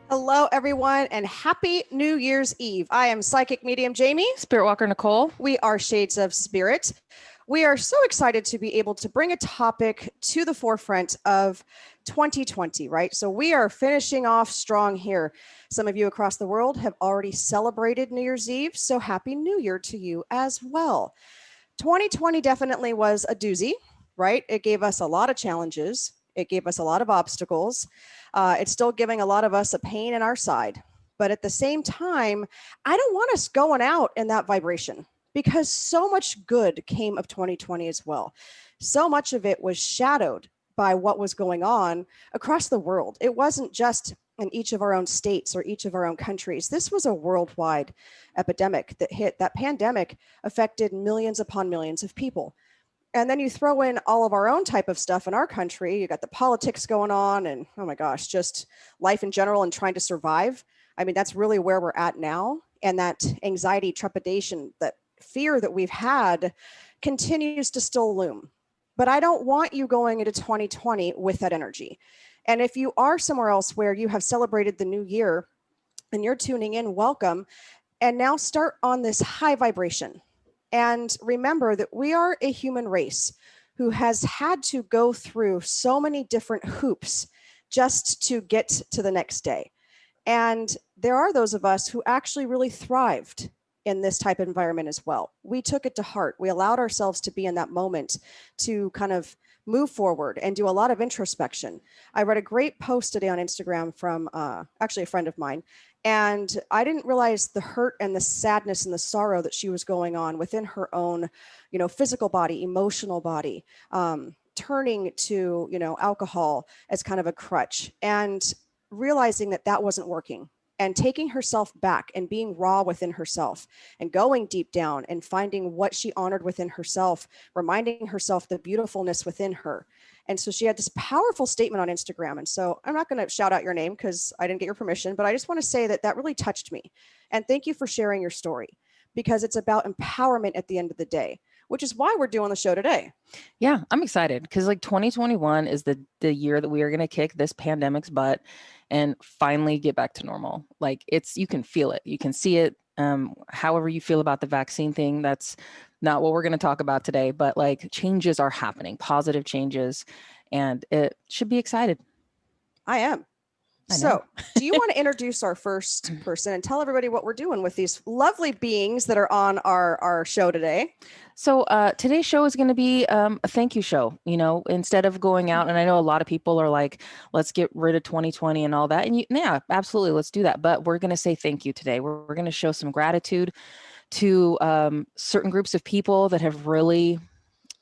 Hello, everyone, and happy New Year's Eve. I am Psychic Medium Jamie. Spiritwalker Nicole. We are Shades of Spirit. We are so excited to be able to bring a topic to the forefront of 2020, right? So we are finishing off strong here. Some of you across the world have already celebrated New Year's Eve, so happy New Year to you as well. 2020 definitely was a doozy, right? It gave us a lot of challenges. It gave us a lot of obstacles. It's still giving a lot of us a pain in our side. But at the same time, I don't want us going out in that vibration because so much good came of 2020 as well. So much of it was shadowed by what was going on across the world. It wasn't just in each of our own states or each of our own countries. This was a worldwide epidemic that hit. That pandemic affected millions upon millions of people. And then you throw in all of our own type of stuff in our country. You got the politics going on and, oh my gosh, just life in general and trying to survive. I mean, that's really where we're at now. And that anxiety, trepidation, that fear that we've had continues to still loom. But I don't want you going into 2020 with that energy. And if you are somewhere else where you have celebrated the new year and you're tuning in, welcome. And now start on this high vibration. And remember that we are a human race who has had to go through so many different hoops just to get to the next day. And there are those of us who actually really thrived in this type of environment as well. We took it to heart. We allowed ourselves to be in that moment to kind of move forward and do a lot of introspection. I read a great post today on Instagram from actually a friend of mine. And I didn't realize the hurt and the sadness and the sorrow that she was going on within her own, physical body, emotional body, turning to, alcohol as kind of a crutch and realizing that that wasn't working and taking herself back and being raw within herself and going deep down and finding what she honored within herself, reminding herself the beautifulness within her. And so she had this powerful statement on Instagram. And so I'm not going to shout out your name because I didn't get your permission, but I just want to say that that really touched me. And thank you for sharing your story because it's about empowerment at the end of the day, which is why we're doing the show today. Yeah, I'm excited because 2021 is the year that we are going to kick this pandemic's butt and finally get back to normal. You can feel it. You can see it. However you feel about the vaccine thing, that's not what we're going to talk about today, but changes are happening, positive changes, and it should be excited. I am. So do you want to introduce our first person and tell everybody what we're doing with these lovely beings that are on our show today? So today's show is going to be a thank you show, instead of going out. And I know a lot of people are like, let's get rid of 2020 and all that. And yeah, absolutely. Let's do that. But we're going to say thank you today. We're going to show some gratitude to certain groups of people that have really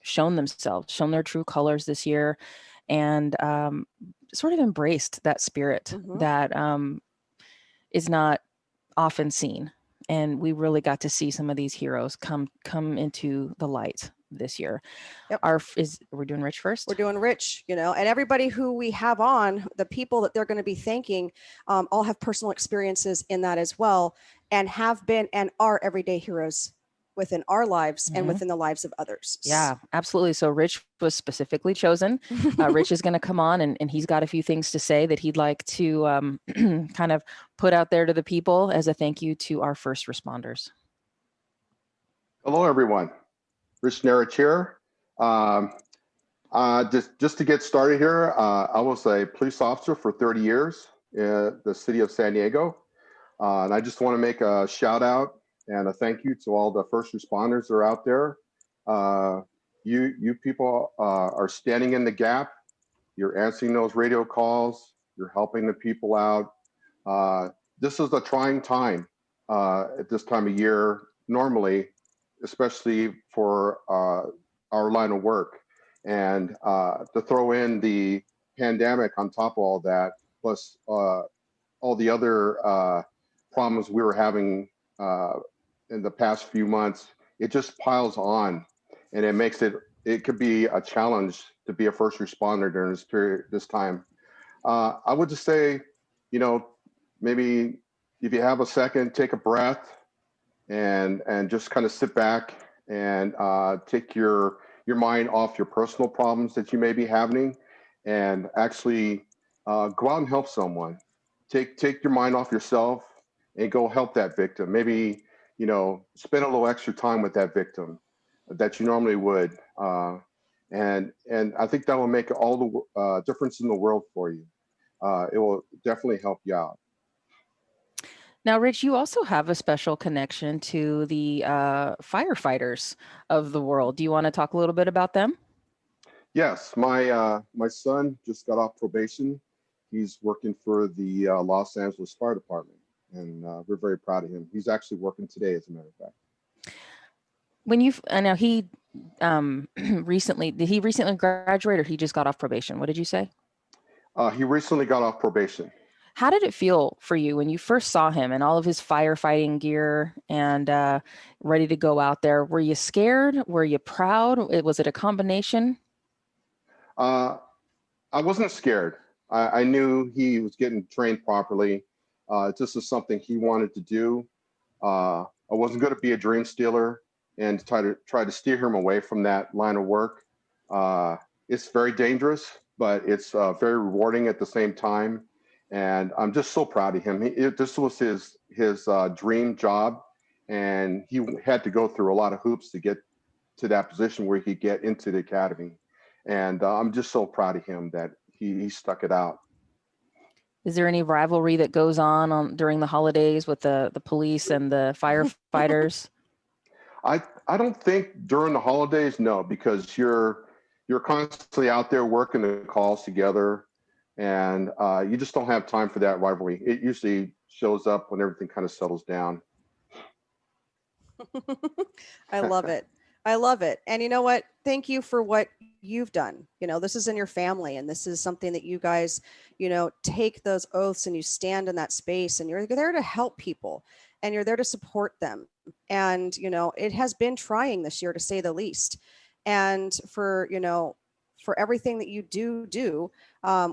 shown their true colors this year and sort of embraced that spirit that is not often seen. And we really got to see some of these heroes come into the light this year. Yep. We're doing Rich first? We're doing Rich, and everybody who we have on, the people that they're going to be thanking, all have personal experiences in that as well, and have been and are everyday heroes within our lives and within the lives of others. Yeah, absolutely. So Rich was specifically chosen. Rich is going to come on and he's got a few things to say that he'd like to kind of put out there to the people as a thank you to our first responders. Hello, everyone. Rich Narich here. Just to get started here, I was a police officer for 30 years in the city of San Diego. And I just want to make a shout out and a thank you to all the first responders that are out there. You people are standing in the gap. You're answering those radio calls. You're helping the people out. This is a trying time at this time of year, normally, especially for our line of work. And to throw in the pandemic on top of all that, plus all the other problems we were having in the past few months, it just piles on and it makes it it could be a challenge to be a first responder during this time. I would just say, you know, maybe if you have a second, take a breath and just kind of sit back and take your mind off your personal problems that you may be having, and actually go out and help someone. Take your mind off yourself and go help that victim. Maybe, you know, spend a little extra time with that victim that you normally would. And I think that will make all the difference in the world for you. It will definitely help you out. Now, Rich, you also have a special connection to the firefighters of the world. Do you want to talk a little bit about them? Yes, my son just got off probation. He's working for the Los Angeles Fire Department, and we're very proud of him. He's actually working today, as a matter of fact. I know he did he recently graduate, or he just got off probation? What did you say? He recently got off probation. How did it feel for you when you first saw him and all of his firefighting gear and ready to go out there? Were you scared? Were you proud? Was it a combination? I wasn't scared. I knew he was getting trained properly. This is something he wanted to do. I wasn't going to be a dream stealer and try to steer him away from that line of work. It's very dangerous, but it's very rewarding at the same time. And I'm just so proud of him. This was his dream job, and he had to go through a lot of hoops to get to that position where he could get into the academy. And I'm just so proud of him that he stuck it out. Is there any rivalry that goes on during the holidays with the police and the firefighters? I don't think during the holidays, no, because you're constantly out there working the calls together, and you just don't have time for that rivalry. It usually shows up when everything kind of settles down. I love it. I love it. And you know what? Thank you for what you've done. You know, this is in your family, and this is something that you guys, you know, take those oaths and you stand in that space, and you're there to help people and you're there to support them. And, you know, it has been trying this year, to say the least. And for, you know, for everything that you do,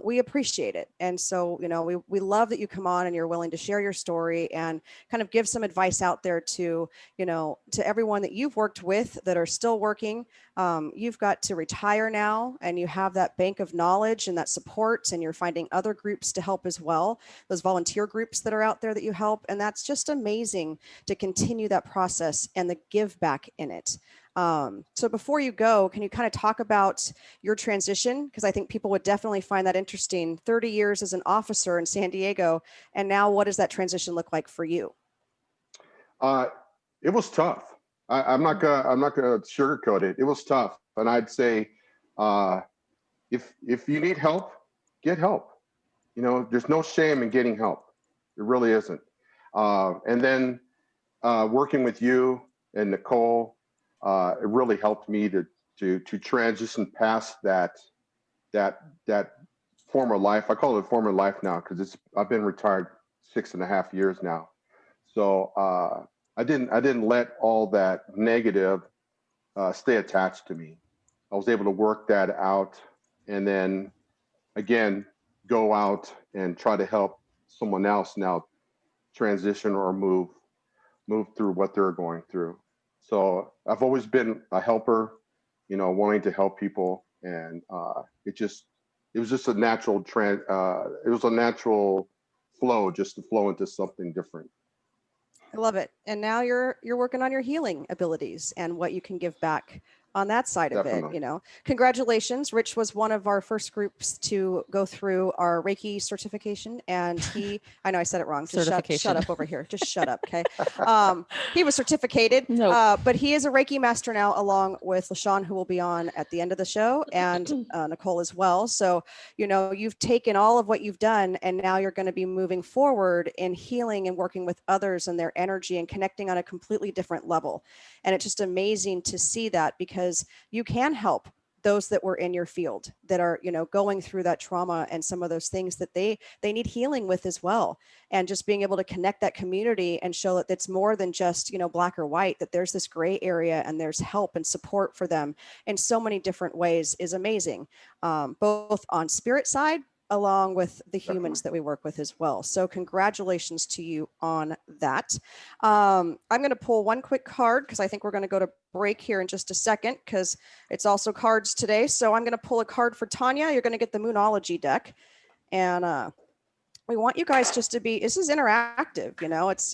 we appreciate it. And so, you know, we love that you come on and you're willing to share your story and kind of give some advice out there to, you know, to everyone that you've worked with that are still working. You've got to retire now, and you have that bank of knowledge and that support, and you're finding other groups to help as well, those volunteer groups that are out there that you help. And that's just amazing to continue that process and the give back in it. So before you go, can you kind of talk about your transition? Because I think people would definitely find that interesting. 30 years as an officer in San Diego, and now what does that transition look like for you? It was tough. I'm not gonna sugarcoat it. It was tough, and I'd say, if you need help, get help. You know, there's no shame in getting help. There really isn't. And then working with you and Nicole, it really helped me to transition past that former life. I call it former life now because I've been retired 6.5 years now. So I didn't let all that negative stay attached to me. I was able to work that out, and then again go out and try to help someone else now transition or move through what they're going through. So I've always been a helper, you know, wanting to help people, and it was just a natural it was a natural flow, just to flow into something different. I love it. And now you're working on your healing abilities and what you can give back on that side of it. You know, congratulations. Rich was one of our first groups to go through our Reiki certification, and I know I said it wrong. Just shut up over here. Just shut up. Okay. He was certificated, but he is a Reiki master now, along with LaShawn, who will be on at the end of the show, and Nicole as well. So, you know, you've taken all of what you've done, and now you're going to be moving forward in healing and working with others and their energy and connecting on a completely different level. And it's just amazing to see that, because you can help those that were in your field that are, going through that trauma and some of those things that they need healing with as well. And just being able to connect that community and show that it's more than just, black or white, that there's this gray area and there's help and support for them in so many different ways is amazing. Both on spirit side, along with the humans that we work with as well. So congratulations to you on that. I'm going to pull one quick card because I think we're going to go to break here in just a second because it's also cards today. So I'm going to pull a card for Tanya. You're going to get the Moonology deck. And we want you guys just to be, this is interactive,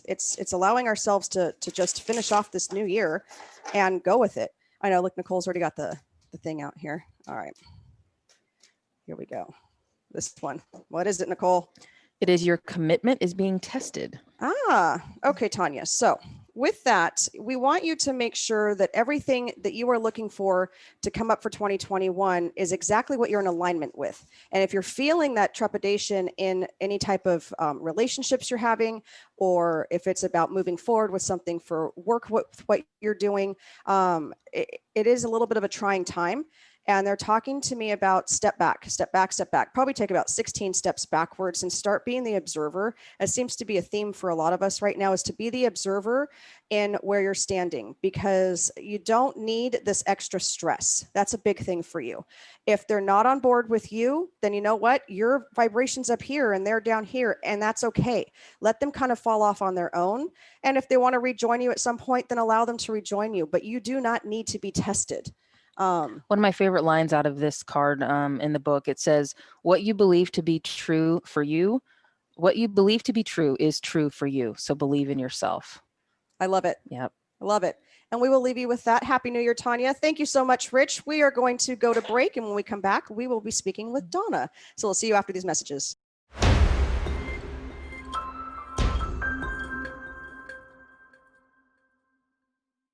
it's allowing ourselves to just finish off this new year and go with it. I know, look, Nicole's already got the thing out here. All right, here we go. This one. What is it, Nicole? It is your commitment is being tested. Okay, Tanya. So with that, we want you to make sure that everything that you are looking for to come up for 2021 is exactly what you're in alignment with. And if you're feeling that trepidation in any type of relationships you're having, or if it's about moving forward with something for work, what you're doing, it is a little bit of a trying time. And they're talking to me about step back, probably take about 16 steps backwards and start being the observer. It seems to be a theme for a lot of us right now, is to be the observer in where you're standing, because you don't need this extra stress. That's a big thing for you. If they're not on board with you, then you know what? Your vibration's up here and they're down here, and that's okay. Let them kind of fall off on their own. And if they want to rejoin you at some point, then allow them to rejoin you, but you do not need to be tested. One of my favorite lines out of this card in the book, it says, what you believe to be true for you, what you believe to be true is true for you. So believe in yourself. I love it. Yep. I love it. And we will leave you with that. Happy New Year, Tanya. Thank you so much, Rich. We are going to go to break. And when we come back, we will be speaking with Donna. So we'll see you after these messages.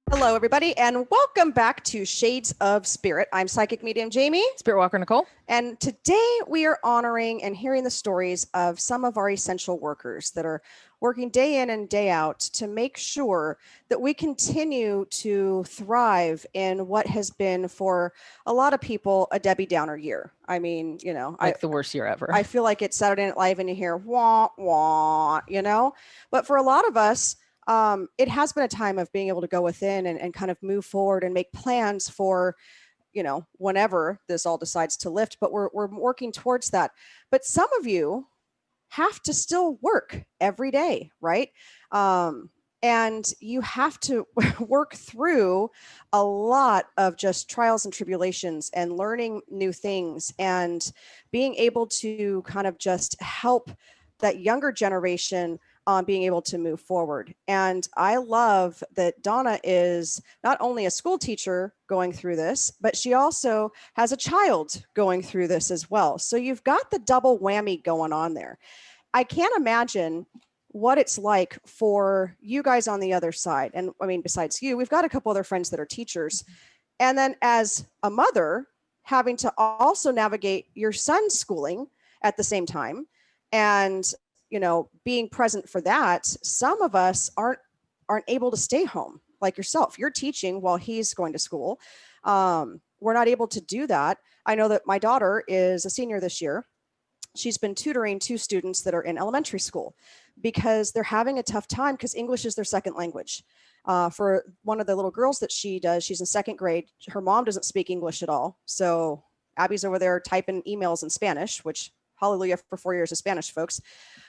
Hello, everybody, and welcome back to Shades of Spirit. I'm Psychic Medium Jamie. Spiritwalker Nicole. And today we are honoring and hearing the stories of some of our essential workers that are working day in and day out to make sure that we continue to thrive in what has been, for a lot of people, a Debbie Downer year. I mean, like the worst year ever. I feel like it's Saturday Night Live and you hear wah, wah, but for a lot of us, it has been a time of being able to go within and kind of move forward and make plans for, whenever this all decides to lift, but we're working towards that. But some of you have to still work every day, right? And you have to work through a lot of just trials and tribulations and learning new things and being able to kind of just help that younger generation on being able to move forward. And I love that Donna is not only a school teacher going through this, but she also has a child going through this as well. So you've got the double whammy going on there. I can't imagine what it's like for you guys on the other side. And I mean, besides you, we've got a couple other friends that are teachers. And then as a mother, having to also navigate your son's schooling at the same time. And being present for that, some of us aren't able to stay home like yourself. You're teaching while he's going to school. We're not able to do that. I know that my daughter is a senior this year. She's been tutoring 2 students that are in elementary school because they're having a tough time because English is their second language. For one of the little girls that she does, she's in 2nd grade. Her mom doesn't speak English at all. So Abby's over there typing emails in Spanish, which hallelujah for 4 years of Spanish, folks.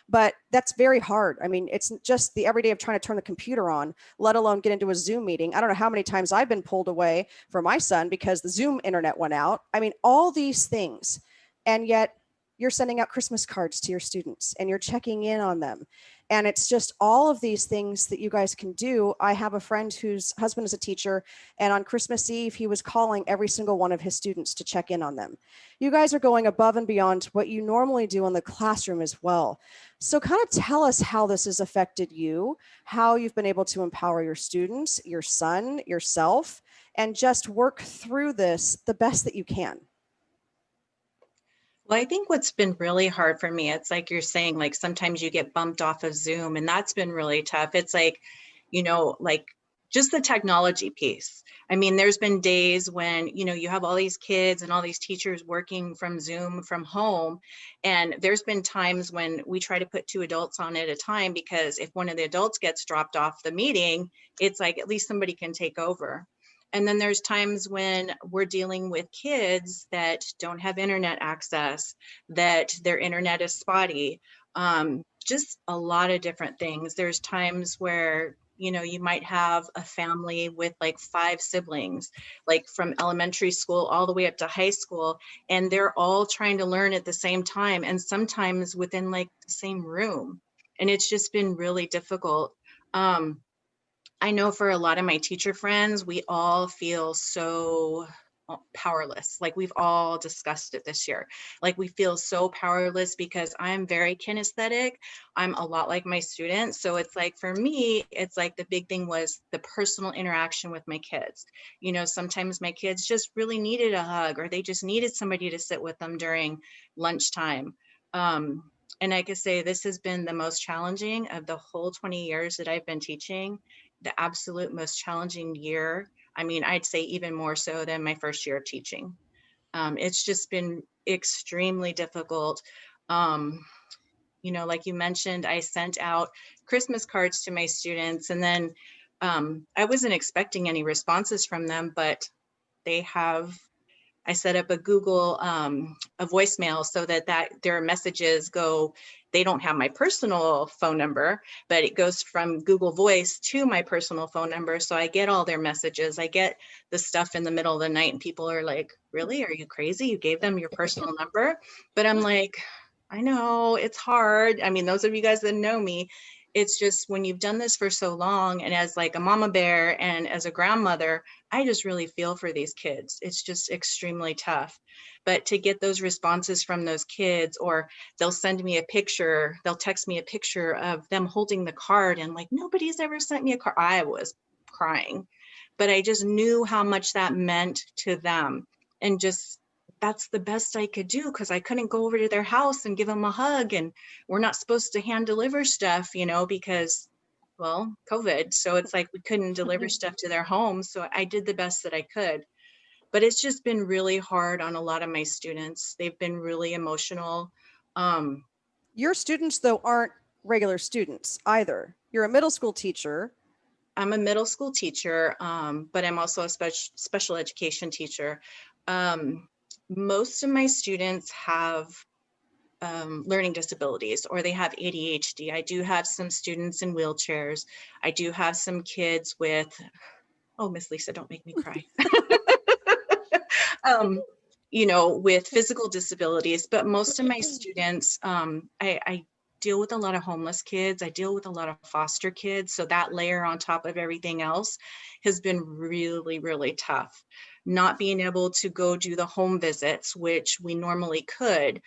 But that's very hard. I mean, it's just the everyday of trying to turn the computer on, let alone get into a Zoom meeting. I don't know how many times I've been pulled away from my son because the Zoom internet went out. I mean, all these things. And yet you're sending out Christmas cards to your students and you're checking in on them. And it's just all of these things that you guys can do. I have a friend whose husband is a teacher, and on Christmas Eve, he was calling every single one of his students to check in on them. You guys are going above and beyond what you normally do in the classroom as well. So kind of tell us how this has affected you, how you've been able to empower your students, your son, yourself, and just work through this the best that you can. Well, I think what's been really hard for me, it's like you're saying, like sometimes you get bumped off of Zoom, and that's been really tough. It's like, just the technology piece. I mean, there's been days when, you know, you have all these kids and all these teachers working from Zoom from home. And there's been times when we try to put 2 adults on at a time, because if one of the adults gets dropped off the meeting, it's like, at least somebody can take over. And then there's times when we're dealing with kids that don't have internet access, that their internet is spotty, just a lot of different things. There's times where, you know, you might have a family with like 5 siblings, like from elementary school all the way up to high school, and they're all trying to learn at the same time, and sometimes within like the same room. And it's just been really difficult. I know for a lot of my teacher friends, we all feel so powerless. Like we've all discussed it this year. Like we feel so powerless because I'm very kinesthetic. I'm a lot like my students. So it's like, for me, it's like the big thing was the personal interaction with my kids. You know, sometimes my kids just really needed a hug, or they just needed somebody to sit with them during lunchtime. And I could say this has been the most challenging of the whole 20 years that I've been teaching, the absolute most challenging year. I mean, I'd say even more so than my first year of teaching. It's just been extremely difficult. You know, like you mentioned, I sent out Christmas cards to my students, and then I wasn't expecting any responses from them, but they have, I set up a Google, a voicemail, so that their messages go, they don't have my personal phone number, but it goes from Google Voice to my personal phone number. So I get all their messages. I get the stuff in the middle of the night, and people are like, really, are you crazy? You gave them your personal number? But I'm like, I know it's hard. I mean, those of you guys that know me, it's just when you've done this for so long, and as like a mama bear and as a grandmother, I just really feel for these kids. It's just extremely tough. But to get those responses from those kids, or they'll send me a picture, they'll text me a picture of them holding the card, and like, nobody's ever sent me a card. I was crying, but I just knew how much that meant to them. And just, that's the best I could do, because I couldn't go over to their house and give them a hug. And we're not supposed to hand deliver stuff, you know, because, well, COVID. So it's like we couldn't deliver stuff to their homes. So I did the best that I could. But it's just been really hard on a lot of my students. They've been really emotional. Your students, though, aren't regular students either. You're a middle school teacher. I'm a middle school teacher, but I'm also a special education teacher. Most of my students have learning disabilities, or they have ADHD. I do have some students in wheelchairs. I do have some kids with, oh, Miss Lisa, don't make me cry. You know, with physical disabilities, but most of my students, I deal with a lot of homeless kids. I deal with a lot of foster kids. So that layer on top of everything else has been really, really tough. Not being able to go do the home visits, which we normally could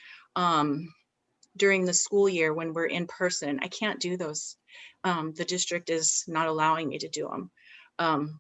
during the school year when we're in person. I can't do those. The district is not allowing me to do them.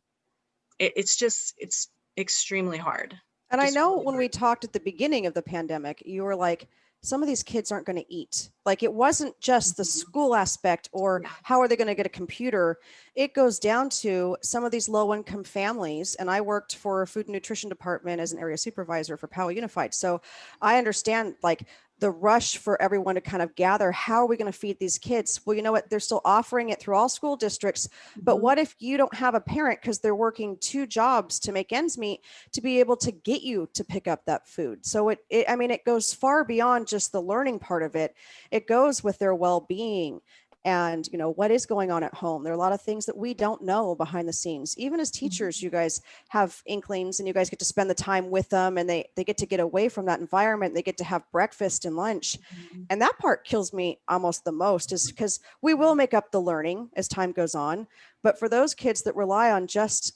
It's extremely hard. And I Just know really when we hard. talked at the beginning of the pandemic, you were like, some of these kids aren't going to eat. Like it wasn't just the Mhm. school aspect or Yeah. how are they going to get a computer. It goes down to some of these low income families. And I worked for a food and nutrition department as an area supervisor for Powell Unified. So I understand like the rush for everyone to kind of gather, how are we going to feed these kids? Well, you know what? They're still offering it through all school districts. But Mhm. what if you don't have a parent because they're working 2 jobs to make ends meet to be able to get you to pick up that food? So I mean, it goes far beyond just the learning part of it. It goes with their well-being and, you know, what is going on at home. There are a lot of things that we don't know behind the scenes. Even as teachers, you guys have inklings and you guys get to spend the time with them, and they get to get away from that environment. They get to have breakfast and lunch. Mhm. And that part kills me almost the most, is because we will make up the learning as time goes on. But for those kids that rely on just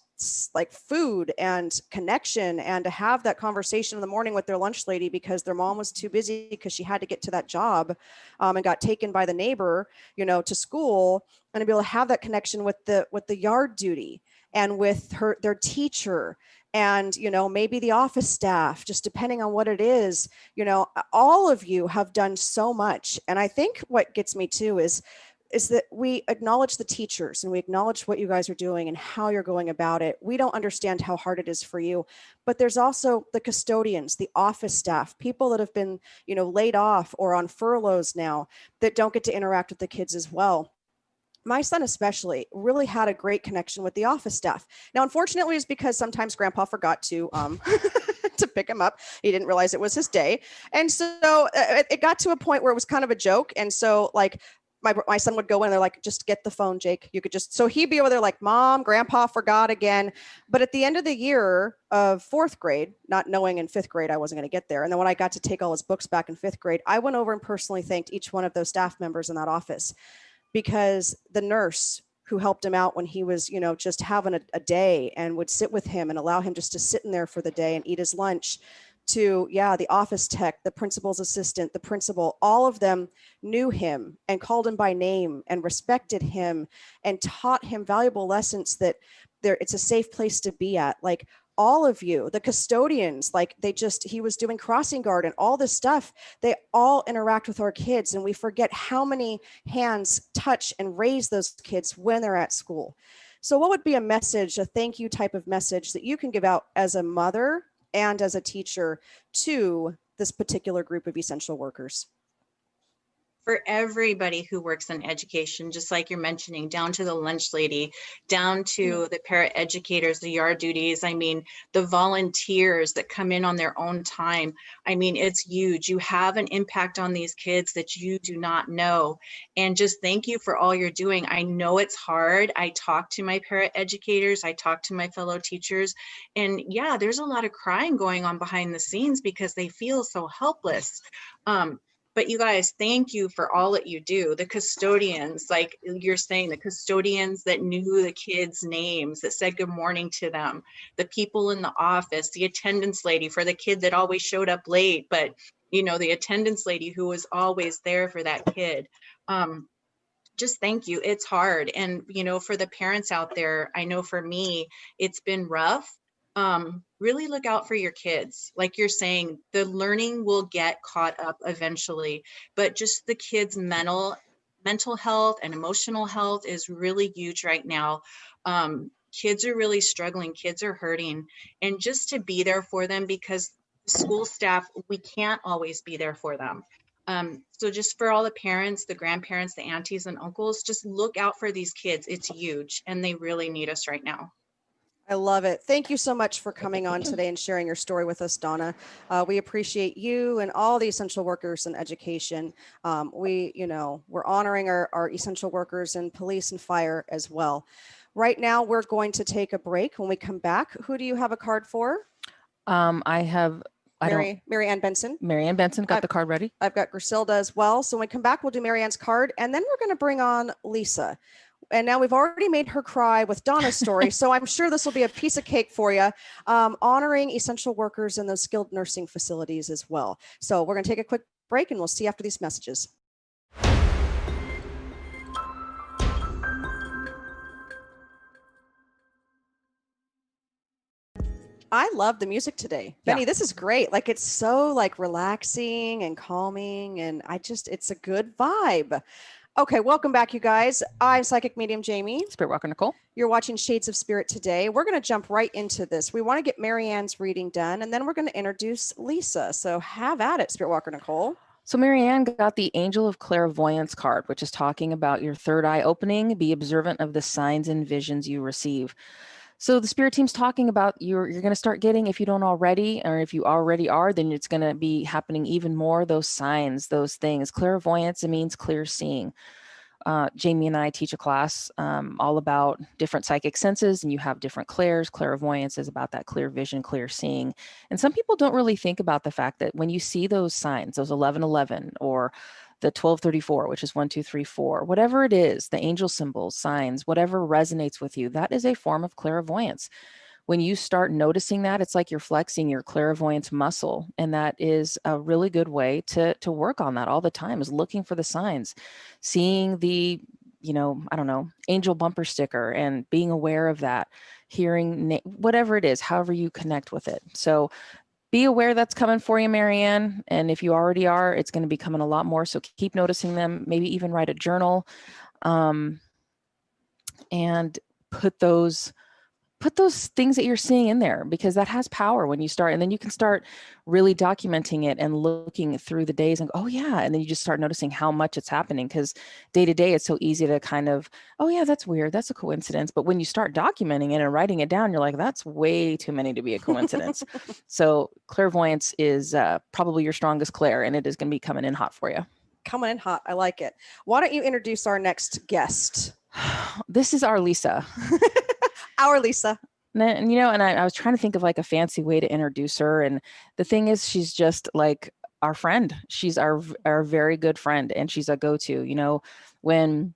like food and connection and to have that conversation in the morning with their lunch lady because their mom was too busy because she had to get to that job, and got taken by the neighbor, you know, to school, and to be able to have that connection with the yard duty and with their teacher, and, you know, maybe the office staff, just depending on what it is. You know, all of you have done so much. And I think what gets me too is is that we acknowledge the teachers and we acknowledge what you guys are doing and how you're going about it. We don't understand how hard it is for you, but there's also the custodians, the office staff, people that have been, laid off or on furloughs now that don't get to interact with the kids as well. My son especially really had a great connection with the office staff. Now, unfortunately, it's because sometimes grandpa forgot to to pick him up. He didn't realize it was his day. And so it got to a point where it was kind of a joke. And so like my son would go in, they're like, just get the phone, Jake. You could just, so he'd be over there like, Mom, grandpa forgot again. But at the end of the year of fourth grade, not knowing in fifth grade I wasn't going to get there. And then when I got to take all his books back in fifth grade, I went over and personally thanked each one of those staff members in that office, because the nurse who helped him out when he was, just having a day and would sit with him and allow him just to sit in there for the day and eat his lunch, to, the office tech, the principal's assistant, the principal, all of them knew him and called him by name and respected him and taught him valuable lessons that it's a safe place to be at. Like, all of you, the custodians, like he was doing crossing guard and all this stuff. They all interact with our kids, and we forget how many hands touch and raise those kids when they're at school. So what would be a message, a thank you type of message that you can give out as a mother and as a teacher to this particular group of essential workers? For everybody who works in education, just like you're mentioning, down to the lunch lady, down to the paraeducators, the yard duties, the volunteers that come in on their own time. It's huge. You have an impact on these kids that you do not know. And just thank you for all you're doing. I know it's hard. I talk to my paraeducators, I talk to my fellow teachers, and there's a lot of crying going on behind the scenes because they feel so helpless. But you guys, thank you for all that you do. The custodians, like you're saying, the custodians that knew the kids' names, that said good morning to them, the people in the office, the attendance lady for the kid that always showed up late, but the attendance lady who was always there for that kid. Just thank you. It's hard. And, for the parents out there, I know for me, it's been rough. Really look out for your kids. Like you're saying, the learning will get caught up eventually, but just the kids' mental health and emotional health is really huge right now. Kids are really struggling. Kids are hurting, and just to be there for them, because school staff, we can't always be there for them. So just for all the parents, the grandparents, the aunties and uncles, just look out for these kids. It's huge, and they really need us right now. I love it. Thank you so much for coming on today and sharing your story with us, Donna. We appreciate you and all the essential workers in education. We're honoring our essential workers in police and fire as well. Right now, we're going to take a break. When we come back, who do you have a card for? I have Mary Ann Benson. Mary Ann Benson, got the card ready. I've got Griselda as well. So when we come back, we'll do Mary Ann's card, and then we're going to bring on Lisa. And now we've already made her cry with Donna's story, so I'm sure this will be a piece of cake for you, honoring essential workers in those skilled nursing facilities as well. So we're going to take a quick break, and we'll see you after these messages. I love the music today. Benny, this is great. Like, it's so relaxing and calming, and it's a good vibe. Okay, welcome back, you guys. I'm Psychic Medium Jamie. Spiritwalker Nicole. You're watching Shades of Spirit today. We're going to jump right into this. We want to get Mary Ann's reading done, and then we're going to introduce Lisa. So have at it, Spiritwalker Nicole. So Mary Ann got the Angel of Clairvoyance card, which is talking about your third eye opening. Be observant of the signs and visions you receive. So the spirit team's talking about you're going to start getting, if you don't already, or if you already are, then it's going to be happening even more, those signs, those things. Clairvoyance, it means clear seeing. Jamie and I teach a class all about different psychic senses, and you have different clairs. Clairvoyance is about that clear vision, clear seeing. And some people don't really think about the fact that when you see those signs, those 1111 or the 1234, which is 1, 2, 3, 4, whatever it is, the angel symbols, signs, whatever resonates with you, that is a form of clairvoyance. When you start noticing that, it's like you're flexing your clairvoyance muscle. And that is a really good way to work on that all the time, is looking for the signs, seeing the, angel bumper sticker and being aware of that, hearing whatever it is, however you connect with it. So be aware that's coming for you, Marianne. And if you already are, it's going to be coming a lot more. So keep noticing them, maybe even write a journal, and put those things that you're seeing in there, because that has power when you start. And then you can start really documenting it and looking through the days and go, oh yeah. And then you just start noticing how much it's happening, because day to day, it's so easy to kind of, oh yeah, that's weird. That's a coincidence. But when you start documenting it and writing it down, you're like, that's way too many to be a coincidence. So clairvoyance is probably your strongest clair, and it is going to be coming in hot for you. Coming in hot. I like it. Why don't you introduce our next guest? This is our Lisa. Our Lisa. And, and I was trying to think of like a fancy way to introduce her. And the thing is, she's just like our friend. She's our very good friend, and she's a go-to, when,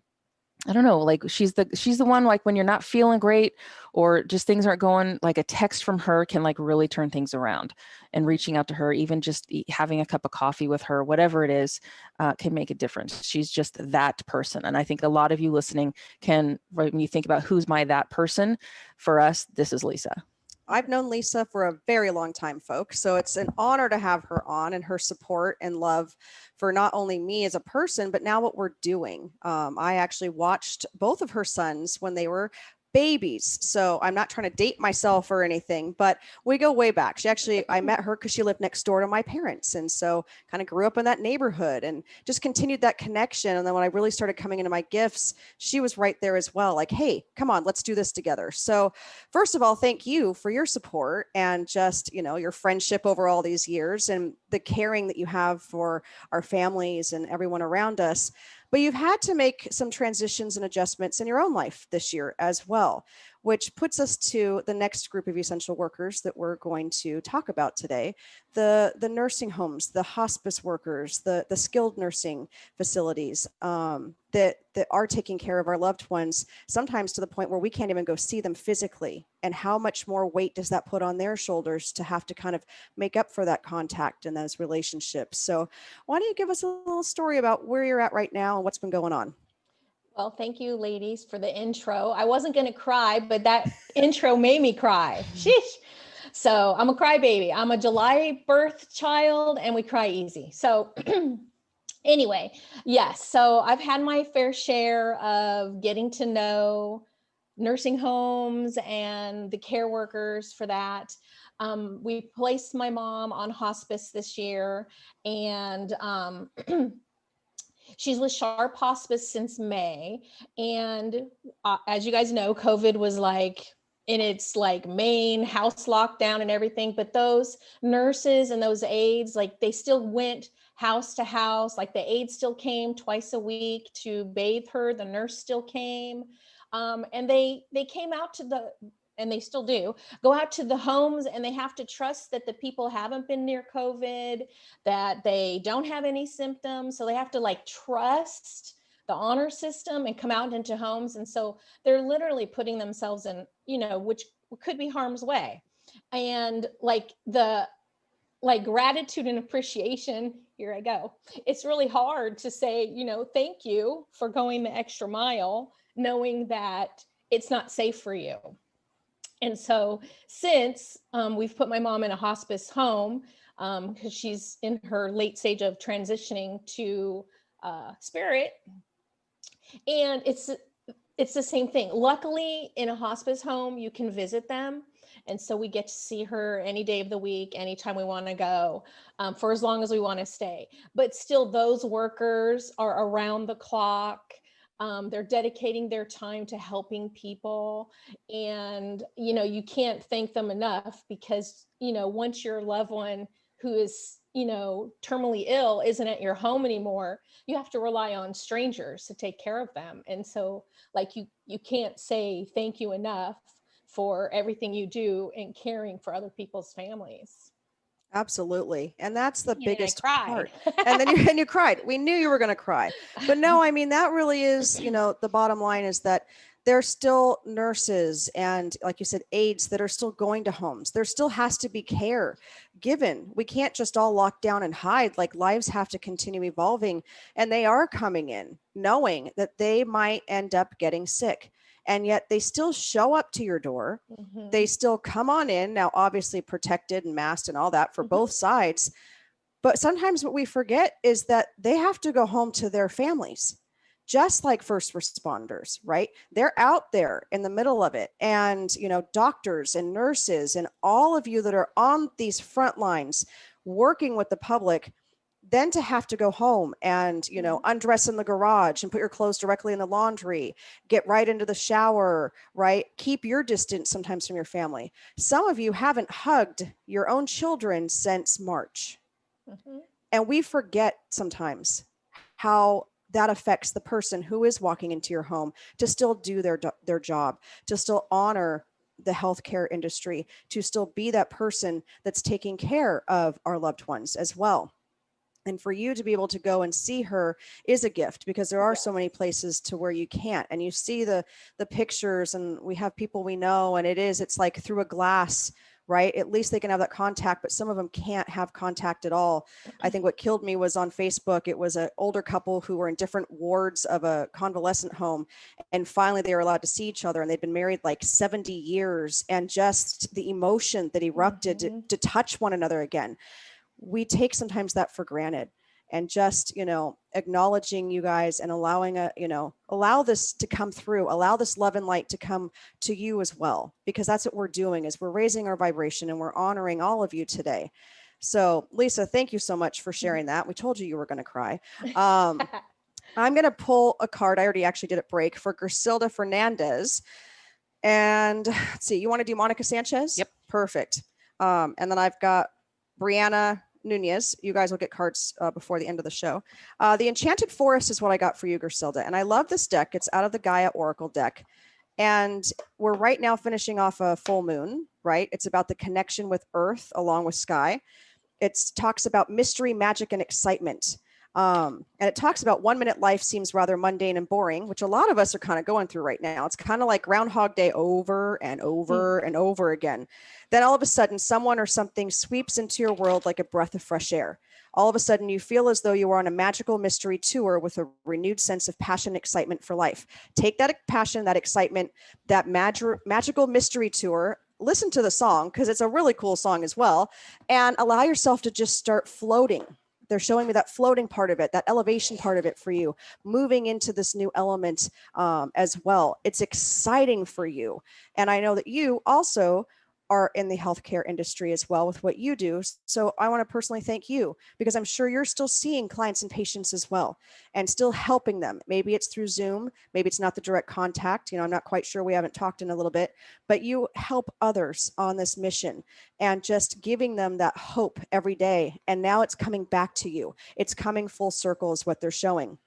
I don't know, like she's the one, like when you're not feeling great or just things aren't going, like a text from her can like really turn things around. And reaching out to her, even just having a cup of coffee with her, whatever it is, can make a difference. She's just that person. And I think a lot of you listening can, when you think about who's that person, for us, this is Lisa. I've known Lisa for a very long time, folks. So it's an honor to have her on, and her support and love for not only me as a person, but now what we're doing. I actually watched both of her sons when they were babies. So I'm not trying to date myself or anything, but we go way back. I met her because she lived next door to my parents. And so kind of grew up in that neighborhood and just continued that connection. And then when I really started coming into my gifts, she was right there as well. Like, hey, come on, let's do this together. So first of all, thank you for your support and just, your friendship over all these years and the caring that you have for our families and everyone around us. But you've had to make some transitions and adjustments in your own life this year as well, which puts us to the next group of essential workers that we're going to talk about today, the nursing homes, the hospice workers, the skilled nursing facilities that are taking care of our loved ones, sometimes to the point where we can't even go see them physically. And how much more weight does that put on their shoulders to have to kind of make up for that contact and those relationships? So why don't you give us a little story about where you're at right now and what's been going on? Well, thank you, ladies, for the intro. I wasn't going to cry, but that intro made me cry. Sheesh. So I'm a crybaby. I'm a July birth child, and we cry easy. So anyway, yes. So I've had my fair share of getting to know nursing homes and the care workers for that. We placed my mom on hospice this year, and she's with Sharp Hospice since May. And as you guys know, COVID was like in its like main house lockdown and everything. But those nurses and those aides, like they still went house to house. Like the aide still came twice a week to bathe her. The nurse still came. And they came out to and they still do, go out to the homes, and they have to trust that the people haven't been near COVID, that they don't have any symptoms. So they have to like trust the honor system and come out into homes. And so they're literally putting themselves in, which could be harm's way. And like gratitude and appreciation, here I go. It's really hard to say, thank you for going the extra mile, knowing that it's not safe for you. And so since we've put my mom in a hospice home, because she's in her late stage of transitioning to spirit, and it's the same thing. Luckily, in a hospice home, you can visit them. And so we get to see her any day of the week, anytime we want to go, for as long as we want to stay. But still, those workers are around the clock. They're dedicating their time to helping people. And, you can't thank them enough, because, once your loved one who is, terminally ill isn't at your home anymore, you have to rely on strangers to take care of them. And so like you can't say thank you enough for everything you do in caring for other people's families. Absolutely. And that's the And biggest I cried. part. And then you cried. We knew you were going to cry. But no, I mean, that really is, the bottom line is that there's still nurses and, like you said, aides that are still going to homes. There still has to be care given. We can't just all lock down and hide. Like, lives have to continue evolving, and they are coming in knowing that they might end up getting sick. And yet they still show up to your door. Mhm. They still come on in, now obviously protected and masked and all that for both sides. But sometimes what we forget is that they have to go home to their families, just like first responders, right? They're out there in the middle of it. And, doctors and nurses and all of you that are on these front lines working with the public, then to have to go home and, undress in the garage and put your clothes directly in the laundry, get right into the shower, right? Keep your distance sometimes from your family. Some of you haven't hugged your own children since March. Mhm. And we forget sometimes how that affects the person who is walking into your home to still do their job, to still honor the healthcare industry, to still be that person that's taking care of our loved ones as well. And for you to be able to go and see her is a gift, because there are so many places to where you can't. And you see the pictures, and we have people we know, and it's like through a glass, right? At least they can have that contact, but some of them can't have contact at all. I think what killed me was on Facebook. It was an older couple who were in different wards of a convalescent home. And finally they were allowed to see each other, and they'd been married like 70 years. And just the emotion that erupted to touch one another again. We take sometimes that for granted. And just, acknowledging you guys and allowing allow this to come through, allow this love and light to come to you as well, because that's what we're doing, is we're raising our vibration and we're honoring all of you today. So Lisa, thank you so much for sharing that. We told you were going to cry. I'm going to pull a card. I already actually did it break for Griselda Fernandez. And let's see, you want to do Monica Sanchez? Yep. Perfect. And then I've got Brianna Nunez. You guys will get cards before the end of the show. The Enchanted Forest is what I got for you, Griselda. And I love this deck. It's out of the Gaia Oracle deck. And we're right now finishing off a full moon, right? It's about the connection with Earth along with sky. It talks about mystery, magic, and excitement. And it talks about 1 minute life seems rather mundane and boring, which a lot of us are kind of going through right now. It's kind of like Groundhog Day over and over and over again. Then all of a sudden, someone or something sweeps into your world like a breath of fresh air. All of a sudden, you feel as though you are on a magical mystery tour with a renewed sense of passion and excitement for life. Take that passion, that excitement, that magical mystery tour. Listen to the song, because it's a really cool song as well, and allow yourself to just start floating. They're showing me that floating part of it, that elevation part of it for you, moving into this new element as well. It's exciting for you. And I know that you also are in the healthcare industry as well with what you do. So I want to personally thank you, because I'm sure you're still seeing clients and patients as well and still helping them. Maybe it's through Zoom, maybe it's not the direct contact. I'm not quite sure. We haven't talked in a little bit, but you help others on this mission and just giving them that hope every day. And now it's coming back to you. It's coming full circle is what they're showing.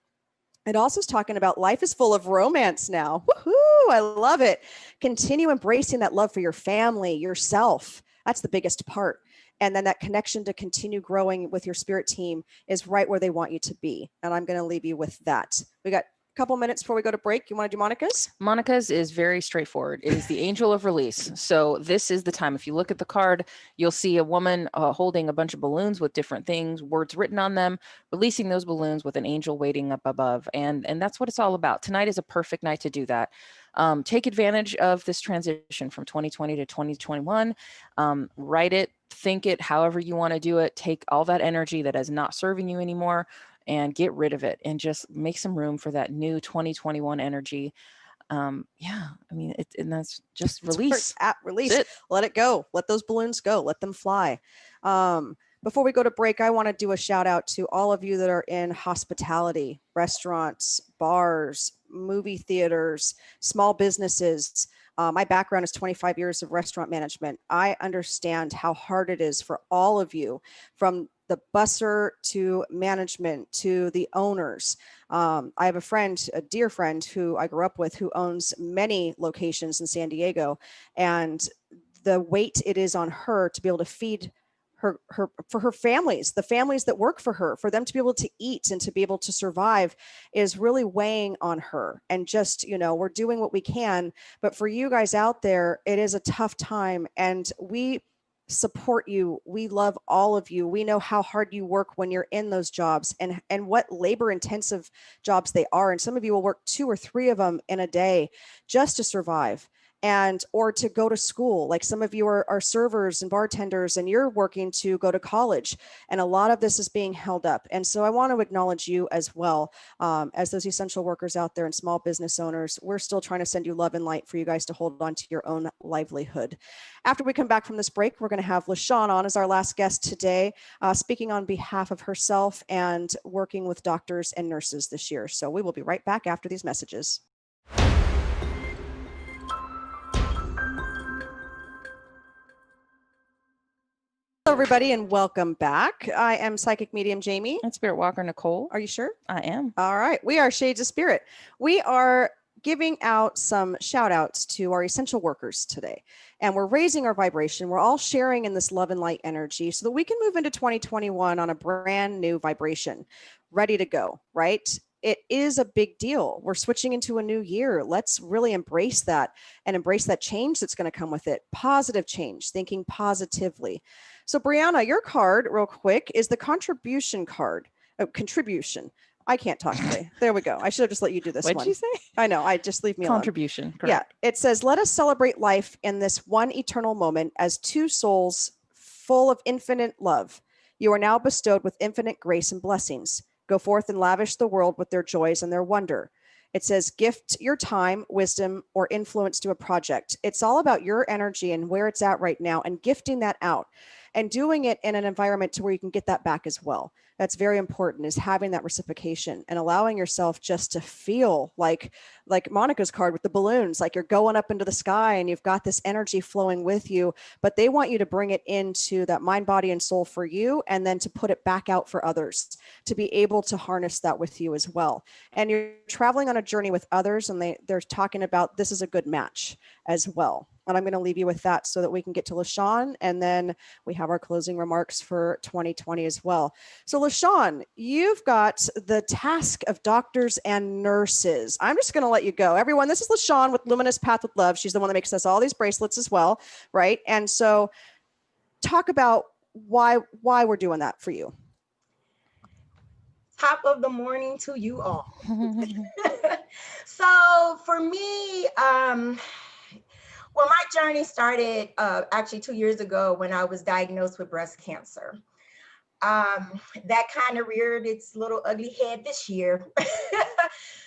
It also is talking about life is full of romance now. Woohoo! I love it. Continue embracing that love for your family, yourself. That's the biggest part. And then that connection to continue growing with your spirit team is right where they want you to be. And I'm going to leave you with that. We got a couple minutes before we go to break. You want to do Monica's? Monica's is very straightforward. It is the angel of release. So this is the time. If you look at the card, you'll see a woman holding a bunch of balloons with different things, words written on them, releasing those balloons with an angel waiting up above. And that's what it's all about. Tonight is a perfect night to do that. Take advantage of this transition from 2020 to 2021. Write it, think it, however you want to do it. Take all that energy that is not serving you anymore and get rid of it, and just make some room for that new 2021 energy. And that's just release. Release. Let it go. Let those balloons go. Let them fly. Before we go to break, I want to do a shout out to all of you that are in hospitality, restaurants, bars, movie theaters, small businesses. My background is 25 years of restaurant management. I understand how hard it is for all of you, from the busser to management to the owners. I have a friend, a dear friend who I grew up with, who owns many locations in San Diego, and the weight it is on her to be able to feed her for her families, the families that work for her, for them to be able to eat and to be able to survive is really weighing on her. And just, we're doing what we can, but for you guys out there, it is a tough time. And we support you. We love all of you. We know how hard you work when you're in those jobs and what labor intensive jobs they are. And some of you will work 2 or 3 of them in a day just to survive and or to go to school. Like some of you are servers and bartenders and you're working to go to college. And a lot of this is being held up. And so I want to acknowledge you as well, as those essential workers out there and small business owners. We're still trying to send you love and light for you guys to hold on to your own livelihood. After we come back from this break, we're going to have LaShawn on as our last guest today, speaking on behalf of herself and working with doctors and nurses this year. So we will be right back after these messages. Hello, everybody, and welcome back. I am Psychic Medium Jamie. And Spiritwalker Nicole. Are you sure? I am. All right. We are Shades of Spirit. We are giving out some shout outs to our essential workers today. And we're raising our vibration. We're all sharing in this love and light energy so that we can move into 2021 on a brand new vibration, ready to go, right? It is a big deal. We're switching into a new year. Let's really embrace that and embrace that change that's going to come with it. Positive change, thinking positively. So, Brianna, your card, real quick, is the contribution card. Contribution. I can't talk today. There we go. I should have just let you do this one. What'd you say? I know. I just leave me alone. Contribution. Correct. Yeah. It says, let us celebrate life in this one eternal moment as 2 souls full of infinite love. You are now bestowed with infinite grace and blessings. Go forth and lavish the world with their joys and their wonder. It says, gift your time, wisdom, or influence to a project. It's all about your energy and where it's at right now and gifting that out and doing it in an environment to where you can get that back as well. That's very important, is having that reciprocation and allowing yourself just to feel like Monica's card with the balloons, like you're going up into the sky and you've got this energy flowing with you, but they want you to bring it into that mind, body, and soul for you, and then to put it back out for others, to be able to harness that with you as well. And you're traveling on a journey with others, and they're talking about this is a good match as well. And I'm going to leave you with that so that we can get to LaShawn, and then we have our closing remarks for 2020 as well. So LaShawn, you've got the task of doctors and nurses. I'm just going to let you go. Everyone, this is LaShawn with Luminous Path with Love. She's the one that makes us all these bracelets as well, right? And so talk about why we're doing that for you. Top of the morning to you all. So for me, well, my journey started actually 2 years ago when I was diagnosed with breast cancer. That kind of reared its little ugly head this year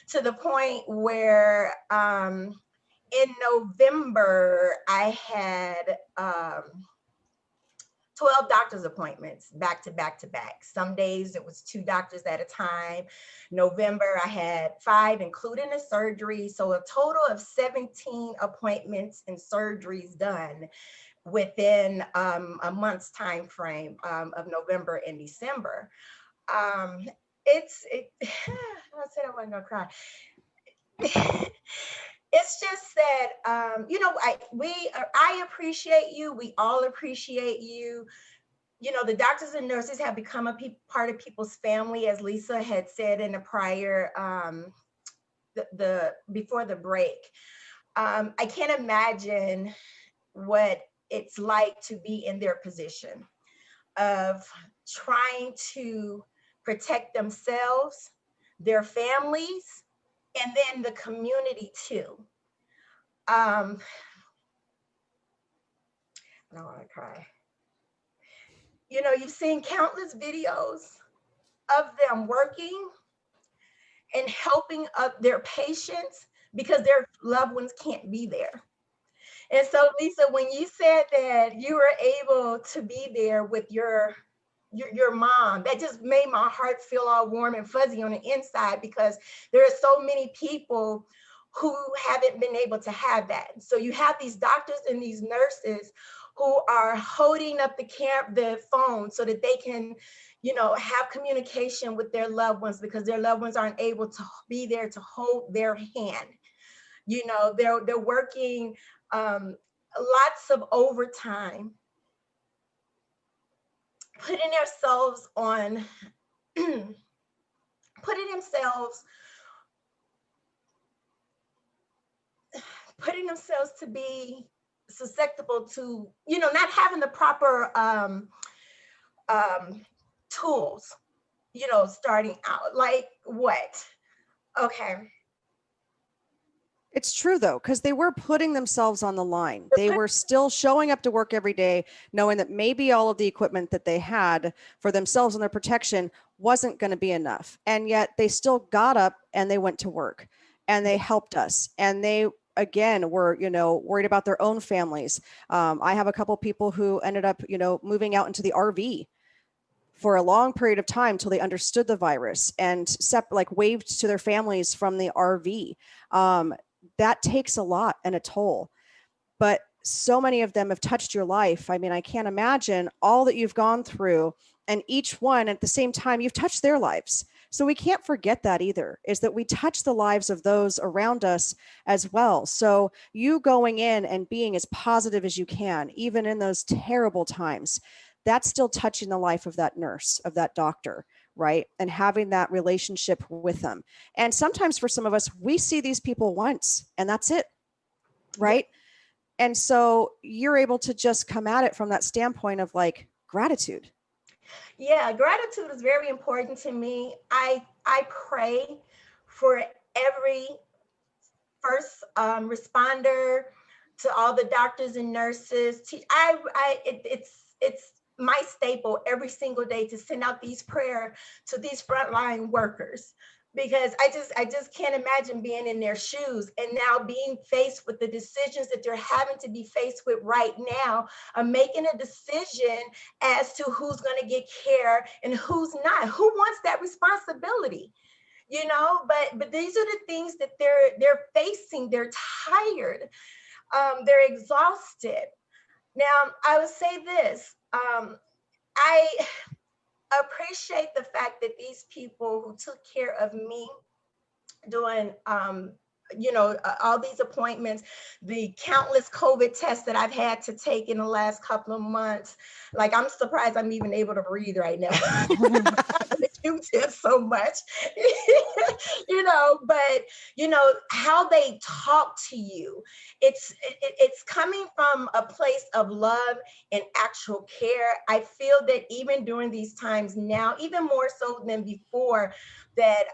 to the point where in November, I had 12 doctor's appointments back to back to back. Some days it was 2 doctors at a time. November, I had 5, including a surgery. So a total of 17 appointments and surgeries done within a month's time frame of November and December. I said I wasn't gonna cry. It's just that, you know, I appreciate you. We all appreciate you. You know, the doctors and nurses have become a part of people's family, as Lisa had said in the prior, before the break. I can't imagine what it's like to be in their position of trying to protect themselves, their families, and then the community too. I don't want to cry. You know, you've seen countless videos of them working and helping up their patients because their loved ones can't be there. And so, Lisa, when you said that you were able to be there with your mom, that just made my heart feel all warm and fuzzy on the inside, because there are so many people who haven't been able to have that. So you have these doctors and these nurses who are holding up the phone so that they can, you know, have communication with their loved ones, because their loved ones aren't able to be there to hold their hand. You know, they're working lots of overtime, putting themselves on, putting themselves to be susceptible to, not having the proper tools, starting out. Like what? Okay. It's true though, because they were putting themselves on the line. They were still showing up to work every day, knowing that maybe all of the equipment that they had for themselves and their protection wasn't going to be enough. And yet they still got up and they went to work and they helped us. And they, again, were, worried about their own families. I have a couple people who ended up, moving out into the RV for a long period of time till they understood the virus and waved to their families from the RV. That takes a lot and a toll, but so many of them have touched your life. I mean, I can't imagine all that you've gone through, and each one at the same time, you've touched their lives. So we can't forget that either, is that we touch the lives of those around us as well. So you going in and being as positive as you can, even in those terrible times, that's still touching the life of that nurse, of that doctor, right? And having that relationship with them. And sometimes for some of us, we see these people once and that's it, right? Yeah. And so you're able to just come at it from that standpoint of like gratitude. Yeah, gratitude is very important to me. I pray for every first responder, to all the doctors and nurses. It's my staple every single day to send out these prayers to these frontline workers, because I just can't imagine being in their shoes and now being faced with the decisions that they're having to be faced with right now, of making a decision as to who's going to get care and who's not. Who wants that responsibility? But these are the things that they're facing. They're tired. They're exhausted. Now, I would say this. I appreciate the fact that these people who took care of me during, all these appointments, the countless COVID tests that I've had to take in the last couple of months, like I'm surprised I'm even able to breathe right now. The Q-tips so much, but how they talk to you, it's coming from a place of love and actual care. I feel that even during these times now, even more so than before, that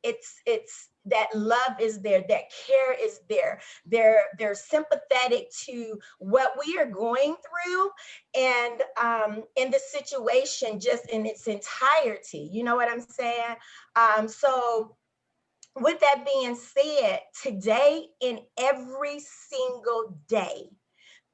it's that love is there, that care is there. They're sympathetic to what we are going through, and in the situation just in its entirety. You know what I'm saying? So with that being said, today and every single day,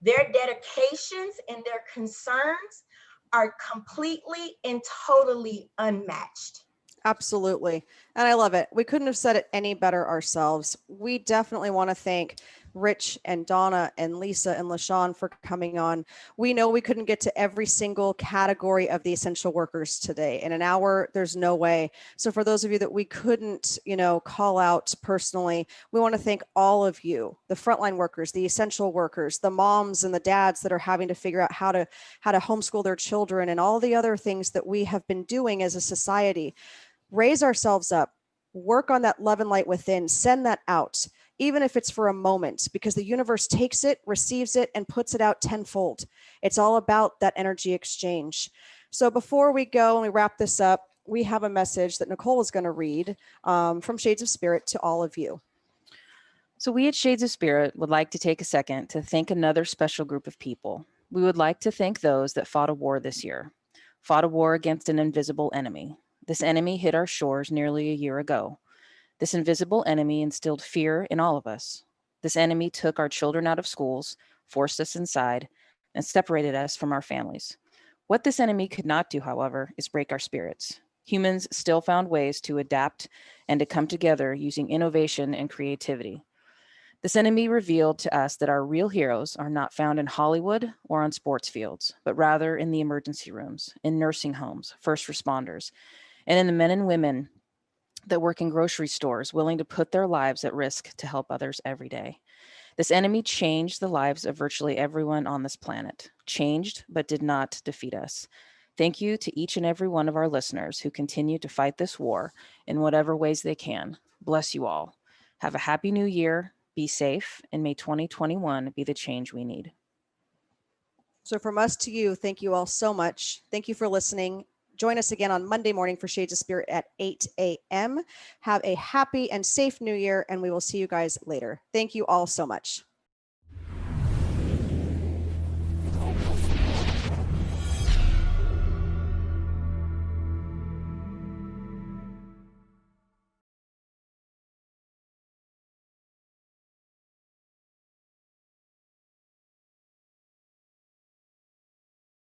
their dedications and their concerns are completely and totally unmatched. Absolutely. And I love it. We couldn't have said it any better ourselves. We definitely want to thank Rich and Donna and Lisa and LaShawn for coming on. We know we couldn't get to every single category of the essential workers today. In an hour, there's no way. So for those of you that we couldn't, call out personally, we want to thank all of you, the frontline workers, the essential workers, the moms and the dads that are having to figure out how to homeschool their children, and all the other things that we have been doing as a society. Raise ourselves up, work on that love and light within, send that out, even if it's for a moment, because the universe takes it, receives it, and puts it out tenfold. It's all about that energy exchange. So before we go and we wrap this up, we have a message that Nicole is going to read from Shades of Spirit to all of you. So we at Shades of Spirit would like to take a second to thank another special group of people. We would like to thank those that fought a war this year, fought a war against an invisible enemy. This enemy hit our shores nearly a year ago. This invisible enemy instilled fear in all of us. This enemy took our children out of schools, forced us inside, and separated us from our families. What this enemy could not do, however, is break our spirits. Humans still found ways to adapt and to come together using innovation and creativity. This enemy revealed to us that our real heroes are not found in Hollywood or on sports fields, but rather in the emergency rooms, in nursing homes, first responders, and in the men and women that work in grocery stores, willing to put their lives at risk to help others every day. This enemy changed the lives of virtually everyone on this planet, changed but did not defeat us. Thank you to each and every one of our listeners who continue to fight this war in whatever ways they can. Bless you all. Have a happy new year, be safe, and may 2021 be the change we need. So from us to you, thank you all so much. Thank you for listening. Join us again on Monday morning for Shades of Spirit at 8 a.m. Have a happy and safe new year, and we will see you guys later. Thank you all so much.